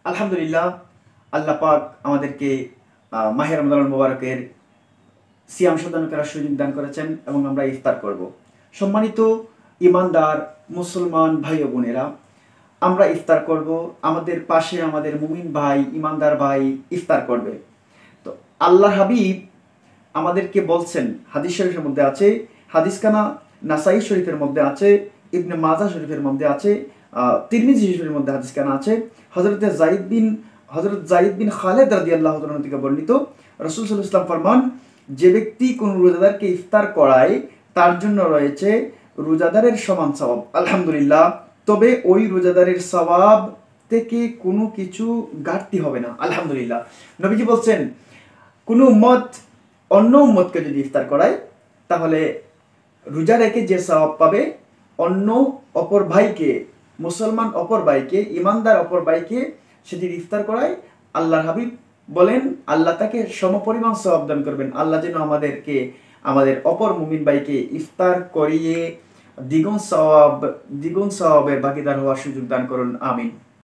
আলহামদুলিল্লাহ, আল্লাহ পাক আমাদেরকে মাহে রমজানুল মুবারকের সিয়াম সাধনা করার সুযোগ দান করেছেন এবং আমরা ইফতার করব। সম্মানিত ইমানদার মুসলমান ভাই ও বোনেরা, আমরা ইফতার করব। আমাদের পাশে আমাদের মুমিন ভাই, ইমানদার ভাই ইফতার করবে। তো আল্লাহ হাবিব আমাদেরকে বলছেন, হাদিস শরীফের মধ্যে আছে, হাদিসখানা নাসাই শরীফের মধ্যে আছে, ইবনে মাজা শরীফের মধ্যে আছে, তিরমিজি শরীফের মধ্যে হাদিসখানা আছে। হযরত জাইদ বিন খালেদ রাদিয়াল্লাহু তাআলা থেকে বর্ণিত, রাসূল সাল্লাল্লাহু আলাইহি ওয়াসাল্লাম ফরমান, যে ব্যক্তি কোন রোজাদারকে ইফতার করায় তার জন্য রয়েছে রোজাদারের সমান সওয়াব। আলহামদুলিল্লাহ, তবে ওই রোজাদারের সওয়াব থেকে কোনো কিছু ঘাটতি হবে না। আলহামদুলিল্লাহ, নবীজি বলছেন, কোনো উম্মত অন্য উম্মতকে যদি ইফতার করায় তাহলে রোজা রেখে যে সওয়াব পাবে, অন্য অপর ভাইকে, মুসলমান অপর ভাইকে, ইমানদার অপর ভাইকে সেটি ইফতার করায়, আল্লাহর হাবিব বলেন আল্লাহ তাকে সমপরিমাণ সওয়াব দান করবেন। আল্লাহ যেন আমাদেরকে আমাদের অপর মুমিন ভাইকে ইফতার করিয়ে দ্বিগুণ সওয়াবের ভাগিদার হওয়ার সুযোগ দান করুন। আমিন।